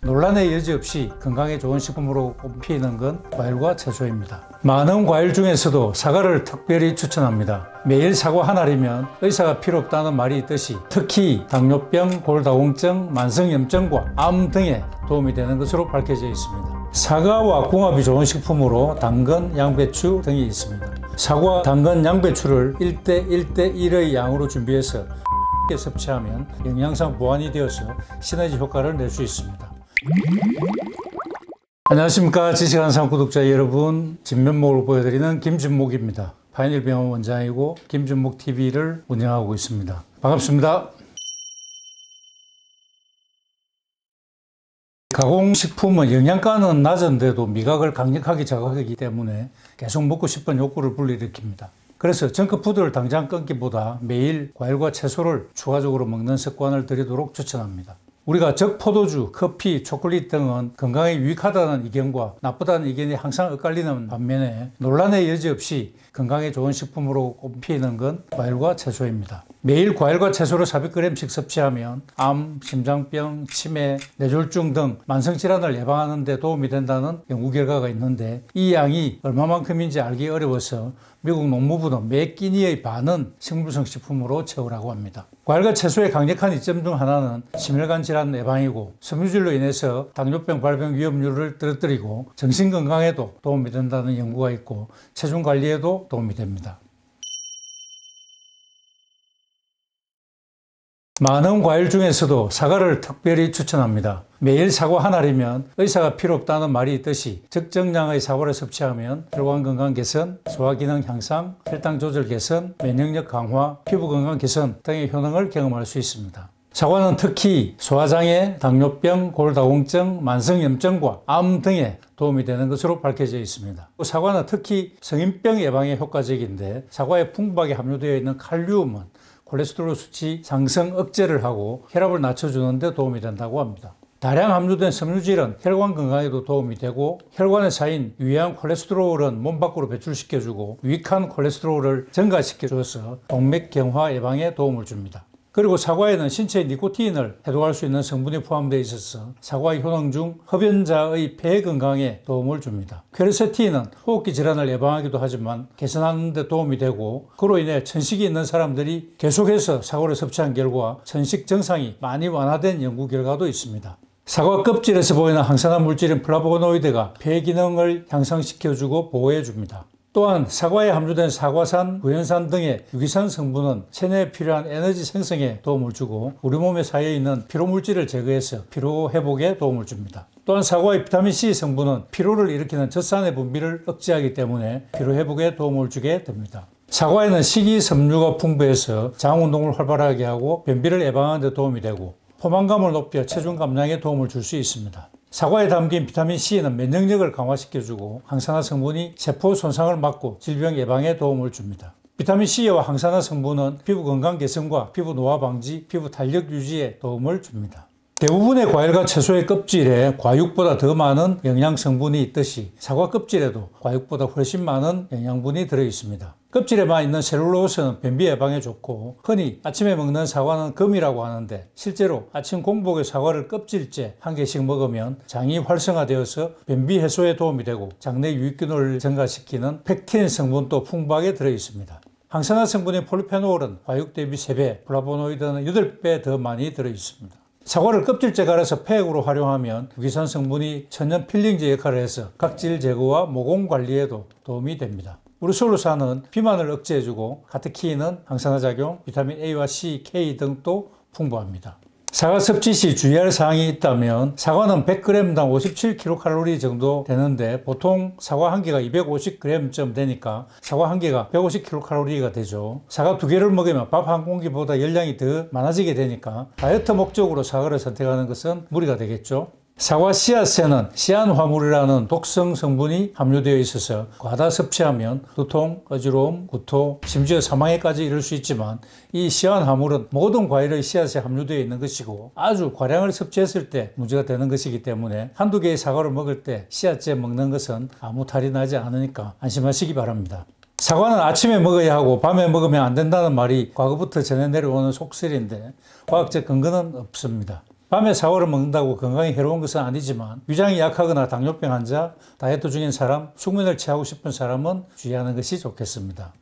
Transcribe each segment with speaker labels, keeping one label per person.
Speaker 1: 논란의 여지 없이 건강에 좋은 식품으로 꼽히는 건 과일과 채소입니다. 많은 과일 중에서도 사과를 특별히 추천합니다. 매일 사과 한 알이면 의사가 필요 없다는 말이 있듯이 특히 당뇨병, 골다공증, 만성염증과 암 등에 도움이 되는 것으로 밝혀져 있습니다. 사과와 궁합이 좋은 식품으로 당근, 양배추 등이 있습니다. 사과, 당근, 양배추를 1대 1대 1의 양으로 준비해서 섭취하면 영양상 보완이 되어서 시너지 효과를 낼 수 있습니다. 안녕하십니까, 지식한상 구독자 여러분, 진면목을 보여드리는 김진목입니다. 파인일병원 원장이고 김진목TV를 운영하고 있습니다. 반갑습니다. 가공식품은 영양가는 낮은데도 미각을 강력하게 자극하기 때문에 계속 먹고 싶은 욕구를 불러일으킵니다. 그래서 정크푸드를 당장 끊기보다 매일 과일과 채소를 추가적으로 먹는 습관을 들이도록 추천합니다. 우리가 적포도주, 커피, 초콜릿 등은 건강에 유익하다는 의견과 나쁘다는 의견이 항상 엇갈리는 반면에 논란의 여지 없이 건강에 좋은 식품으로 꼽히는 건 과일과 채소입니다. 매일 과일과 채소를 400g씩 섭취하면 암, 심장병, 치매, 뇌졸중 등 만성질환을 예방하는 데 도움이 된다는 연구 결과가 있는데 이 양이 얼마만큼인지 알기 어려워서 미국 농무부는 매 끼니의 반은 식물성 식품으로 채우라고 합니다. 과일과 채소의 강력한 이점 중 하나는 심혈관 질환 예방이고 섬유질로 인해서 당뇨병 발병 위험률을 떨어뜨리고 정신건강에도 도움이 된다는 연구가 있고 체중 관리에도 도움이 됩니다. 많은 과일 중에서도 사과를 특별히 추천합니다. 매일 사과 한 알이면 의사가 필요 없다는 말이 있듯이 적정량의 사과를 섭취하면 혈관 건강 개선, 소화기능 향상, 혈당 조절 개선, 면역력 강화, 피부 건강 개선 등의 효능을 경험할 수 있습니다. 사과는 특히 소화장애, 당뇨병, 골다공증, 만성염증과 암 등에 도움이 되는 것으로 밝혀져 있습니다. 사과는 특히 성인병 예방에 효과적인데 사과에 풍부하게 함유되어 있는 칼륨은 콜레스테롤 수치 상승 억제를 하고 혈압을 낮춰주는 데 도움이 된다고 합니다. 다량 함유된 섬유질은 혈관 건강에도 도움이 되고 혈관에 쌓인 유해한 콜레스테롤은 몸 밖으로 배출시켜주고 유익한 콜레스테롤을 증가시켜줘서 동맥경화 예방에 도움을 줍니다. 그리고 사과에는 신체의 니코틴을 해독할 수 있는 성분이 포함되어 있어서 사과의 효능 중 흡연자의 폐 건강에 도움을 줍니다. 퀘르세틴은 호흡기 질환을 예방하기도 하지만 개선하는 데 도움이 되고 그로 인해 천식이 있는 사람들이 계속해서 사과를 섭취한 결과 천식 증상이 많이 완화된 연구 결과도 있습니다. 사과 껍질에서 보이는 항산화 물질인 플라보노이드가 폐 기능을 향상시켜주고 보호해줍니다. 또한 사과에 함유된 사과산, 구연산 등의 유기산 성분은 체내에 필요한 에너지 생성에 도움을 주고 우리 몸에 쌓여있는 피로물질을 제거해서 피로 회복에 도움을 줍니다. 또한 사과의 비타민C 성분은 피로를 일으키는 젖산의 분비를 억제하기 때문에 피로 회복에 도움을 주게 됩니다. 사과에는 식이섬유가 풍부해서 장운동을 활발하게 하고 변비를 예방하는 데 도움이 되고 포만감을 높여 체중 감량에 도움을 줄 수 있습니다. 사과에 담긴 비타민C는 면역력을 강화시켜주고 항산화 성분이 세포 손상을 막고 질병 예방에 도움을 줍니다. 비타민C와 항산화 성분은 피부 건강 개선과 피부 노화 방지, 피부 탄력 유지에 도움을 줍니다. 대부분의 과일과 채소의 껍질에 과육보다 더 많은 영양 성분이 있듯이 사과 껍질에도 과육보다 훨씬 많은 영양분이 들어있습니다. 껍질에만 있는 셀룰로스는 변비 예방에 좋고 흔히 아침에 먹는 사과는 금이라고 하는데 실제로 아침 공복에 사과를 껍질째 한 개씩 먹으면 장이 활성화되어서 변비 해소에 도움이 되고 장내 유익균을 증가시키는 펙틴 성분도 풍부하게 들어있습니다. 항산화 성분인 폴리페놀은 과육 대비 3배, 플라보노이드는 8배 더 많이 들어있습니다. 사과를 껍질째 갈아서 폐액으로 활용하면 유기산 성분이 천연 필링제 역할을 해서 각질 제거와 모공 관리에도 도움이 됩니다. 우르솔루산은 비만을 억제해주고 카테킨은 항산화 작용, 비타민 A와 C, K 등도 풍부합니다. 사과 섭취 시 주의할 사항이 있다면 사과는 100g당 57kcal 정도 되는데 보통 사과 한 개가 250g쯤 되니까 사과 한 개가 150kcal가 되죠. 사과 2개를 먹으면 밥 한 공기보다 열량이 더 많아지게 되니까 다이어트 목적으로 사과를 선택하는 것은 무리가 되겠죠. 사과 씨앗에는 시안화물이라는 독성 성분이 함유되어 있어서 과다 섭취하면 두통, 어지러움, 구토, 심지어 사망에까지 이를 수 있지만 이 시안화물은 모든 과일의 씨앗에 함유되어 있는 것이고 아주 과량을 섭취했을 때 문제가 되는 것이기 때문에 한두 개의 사과를 먹을 때 씨앗째 먹는 것은 아무 탈이 나지 않으니까 안심하시기 바랍니다. 사과는 아침에 먹어야 하고 밤에 먹으면 안 된다는 말이 과거부터 전해 내려오는 속설인데 과학적 근거는 없습니다. 밤에 사과를 먹는다고 건강에 해로운 것은 아니지만 위장이 약하거나 당뇨병 환자, 다이어트 중인 사람, 숙면을 취하고 싶은 사람은 주의하는 것이 좋겠습니다.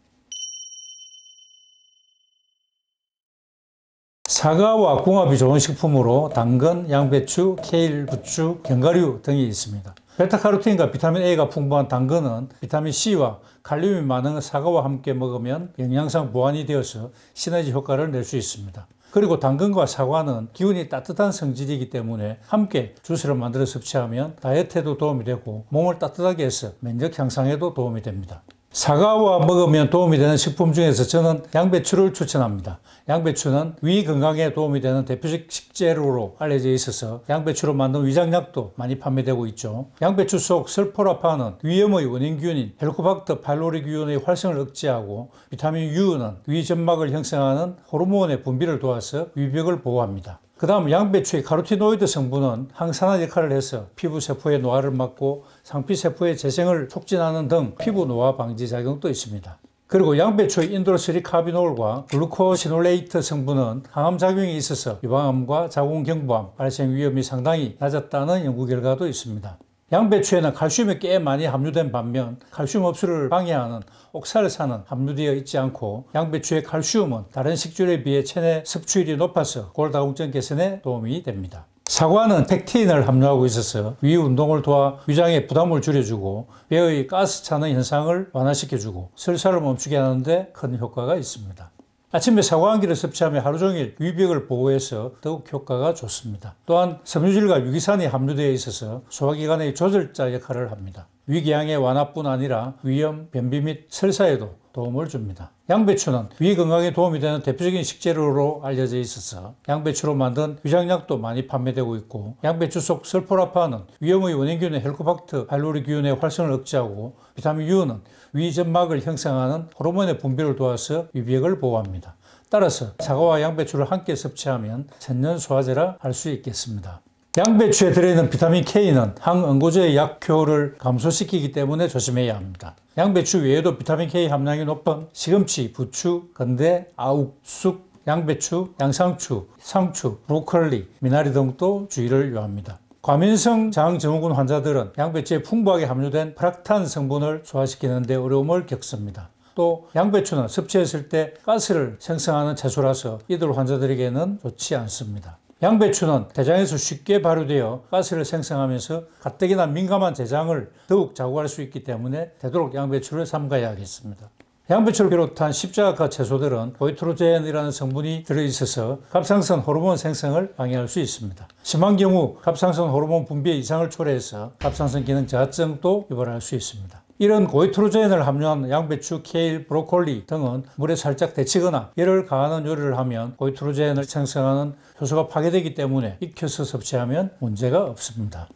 Speaker 1: 사과와 궁합이 좋은 식품으로 당근, 양배추, 케일, 부추, 견과류 등이 있습니다. 베타카로틴과 비타민 A가 풍부한 당근은 비타민 C와 칼륨이 많은 사과와 함께 먹으면 영양상 보완이 되어서 시너지 효과를 낼 수 있습니다. 그리고 당근과 사과는 기운이 따뜻한 성질이기 때문에 함께 주스를 만들어 섭취하면 다이어트에도 도움이 되고 몸을 따뜻하게 해서 면역 향상에도 도움이 됩니다. 사과와 먹으면 도움이 되는 식품 중에서 저는 양배추를 추천합니다. 양배추는 위 건강에 도움이 되는 대표적 식재료로 알려져 있어서 양배추로 만든 위장약도 많이 판매되고 있죠. 양배추 속 설포라판은 위염의 원인균인 헬리코박터 파일로리균의 활성을 억제하고 비타민 U는 위 점막을 형성하는 호르몬의 분비를 도와서 위벽을 보호합니다. 그 다음 양배추의 카로티노이드 성분은 항산화 역할을 해서 피부 세포의 노화를 막고 상피 세포의 재생을 촉진하는 등 피부 노화 방지 작용도 있습니다. 그리고 양배추의 인돌스리카비놀과 글루코시놀레이트 성분은 항암 작용이 있어서 유방암과 자궁경부암 발생 위험이 상당히 낮았다는 연구 결과도 있습니다. 양배추에는 칼슘이 꽤 많이 함유된 반면 칼슘 흡수를 방해하는 옥살산은 함유되어 있지 않고 양배추의 칼슘은 다른 식재료에 비해 체내 섭취율이 높아서 골다공증 개선에 도움이 됩니다. 사과는 펙틴을 함유하고 있어서 위 운동을 도와 위장의 부담을 줄여주고 폐의 가스 차는 현상을 완화시켜주고 설사를 멈추게 하는데 큰 효과가 있습니다. 아침에 사과 한 개를 섭취하면 하루 종일 위벽을 보호해서 더욱 효과가 좋습니다. 또한 섬유질과 유기산이 함유되어 있어서 소화기관의 조절자 역할을 합니다. 위궤양의 완화뿐 아니라 위염, 변비 및 설사에도 도움을 줍니다. 양배추는 위 건강에 도움이 되는 대표적인 식재료로 알려져 있어서 양배추로 만든 위장약도 많이 판매되고 있고 양배추 속 설포라판은 위염의 원인균인 헬리코박터 파일로리균의 활성을 억제하고 비타민 U는 위 점막을 형성하는 호르몬의 분비를 도와서 위벽을 보호합니다. 따라서 사과와 양배추를 함께 섭취하면 천년 소화제라 할 수 있겠습니다. 양배추에 들어있는 비타민 K는 항응고제의 약효를 감소시키기 때문에 조심해야 합니다. 양배추 외에도 비타민 K 함량이 높은 시금치, 부추, 건대, 아욱, 쑥, 양배추, 양상추, 상추, 브로콜리, 미나리 등도 주의를 요합니다. 과민성 장증후군 환자들은 양배추에 풍부하게 함유된 프락탄 성분을 소화시키는 데 어려움을 겪습니다. 또 양배추는 섭취했을 때 가스를 생성하는 채소라서 이들 환자들에게는 좋지 않습니다. 양배추는 대장에서 쉽게 발효되어 가스를 생성하면서 가뜩이나 민감한 대장을 더욱 자극할 수 있기 때문에 되도록 양배추를 삼가야 하겠습니다. 양배추를 비롯한 십자가 채소들은 고이트로젠이라는 성분이 들어있어서 갑상선 호르몬 생성을 방해할 수 있습니다. 심한 경우 갑상선 호르몬 분비에 이상을 초래해서 갑상선 기능 저하증도 유발할 수 있습니다. 이런 고이트로젠을 함유한 양배추, 케일, 브로콜리 등은 물에 살짝 데치거나 열을 가하는 요리를 하면 고이트로젠을 생성하는 효소가 파괴되기 때문에 익혀서 섭취하면 문제가 없습니다.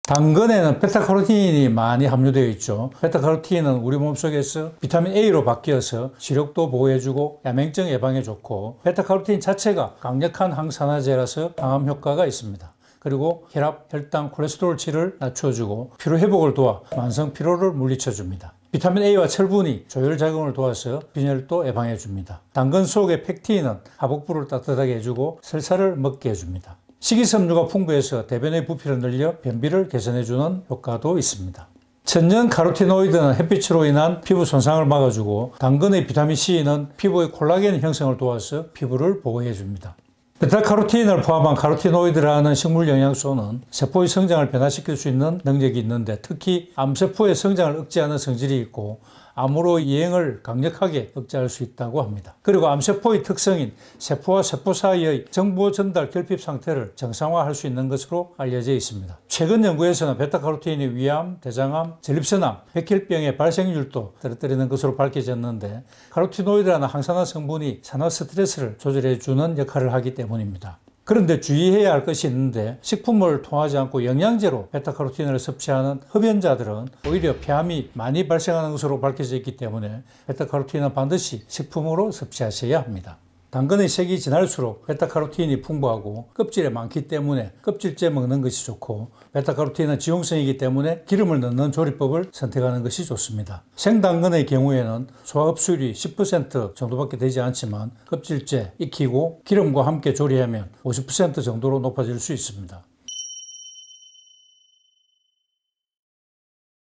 Speaker 1: 당근에는 베타카로틴이 많이 함유되어 있죠. 베타카로틴은 우리 몸속에서 비타민 A로 바뀌어서 시력도 보호해주고 야맹증 예방에 좋고 베타카로틴 자체가 강력한 항산화제라서 항암 효과가 있습니다. 그리고 혈압, 혈당, 콜레스테롤치를 낮춰주고 피로회복을 도와 만성 피로를 물리쳐줍니다. 비타민 A와 철분이 조혈작용을 도와서 빈혈도 예방해줍니다. 당근 속의 펙틴은 하복부를 따뜻하게 해주고 설사를 먹게 해줍니다. 식이섬유가 풍부해서 대변의 부피를 늘려 변비를 개선해주는 효과도 있습니다. 천연 카로티노이드는 햇빛으로 인한 피부 손상을 막아주고 당근의 비타민C는 피부의 콜라겐 형성을 도와서 피부를 보호해줍니다. 베타카로틴을 포함한 카로티노이드라는 식물 영양소는 세포의 성장을 변화시킬 수 있는 능력이 있는데 특히 암세포의 성장을 억제하는 성질이 있고 암으로 이행을 강력하게 억제할 수 있다고 합니다. 그리고 암세포의 특성인 세포와 세포 사이의 정보 전달 결핍 상태를 정상화할 수 있는 것으로 알려져 있습니다. 최근 연구에서는 베타카로틴이 위암, 대장암, 전립선암, 백혈병의 발생률도 떨어뜨리는 것으로 밝혀졌는데 카로티노이드라는 항산화 성분이 산화 스트레스를 조절해주는 역할을 하기 때문입니다. 그런데 주의해야 할 것이 있는데 식품을 통하지 않고 영양제로 베타카로틴을 섭취하는 흡연자들은 오히려 폐암이 많이 발생하는 것으로 밝혀져 있기 때문에 베타카로틴은 반드시 식품으로 섭취하셔야 합니다. 당근의 색이 진할수록 베타카로틴이 풍부하고 껍질에 많기 때문에 껍질째 먹는 것이 좋고, 베타카로틴은 지용성이기 때문에 기름을 넣는 조리법을 선택하는 것이 좋습니다. 생당근의 경우에는 소화 흡수율이 10% 정도밖에 되지 않지만 껍질째 익히고 기름과 함께 조리하면 50% 정도로 높아질 수 있습니다.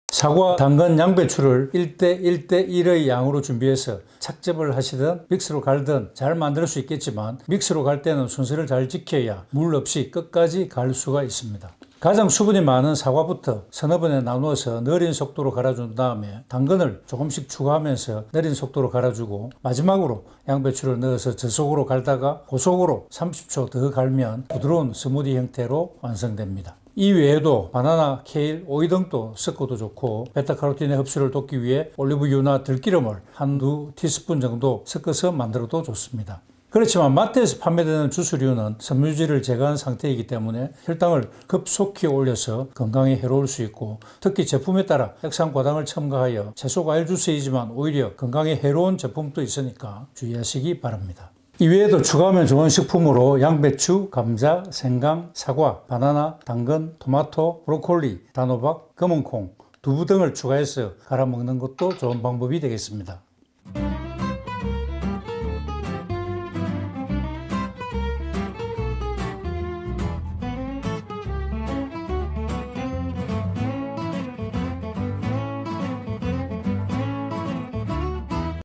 Speaker 1: 사과, 당근, 양배추를 1대1대1의 양으로 준비해서 착즙을 하시든 믹스로 갈든 잘 만들 수 있겠지만, 믹스로 갈 때는 순서를 잘 지켜야 물 없이 끝까지 갈 수가 있습니다. 가장 수분이 많은 사과부터 서너 번에 나누어서 느린 속도로 갈아준 다음에 당근을 조금씩 추가하면서 느린 속도로 갈아주고, 마지막으로 양배추를 넣어서 저속으로 갈다가 고속으로 30초 더 갈면 부드러운 스무디 형태로 완성됩니다. 이 외에도 바나나, 케일, 오이 등도 섞어도 좋고, 베타카로틴의 흡수를 돕기 위해 올리브유나 들기름을 한두 티스푼 정도 섞어서 만들어도 좋습니다. 그렇지만 마트에서 판매되는 주스류는 섬유질을 제거한 상태이기 때문에 혈당을 급속히 올려서 건강에 해로울 수 있고, 특히 제품에 따라 액상과당을 첨가하여 채소 과일 주스이지만 오히려 건강에 해로운 제품도 있으니까 주의하시기 바랍니다. 이외에도 추가하면 좋은 식품으로 양배추, 감자, 생강, 사과, 바나나, 당근, 토마토, 브로콜리, 단호박, 검은콩, 두부 등을 추가해서 갈아 먹는 것도 좋은 방법이 되겠습니다.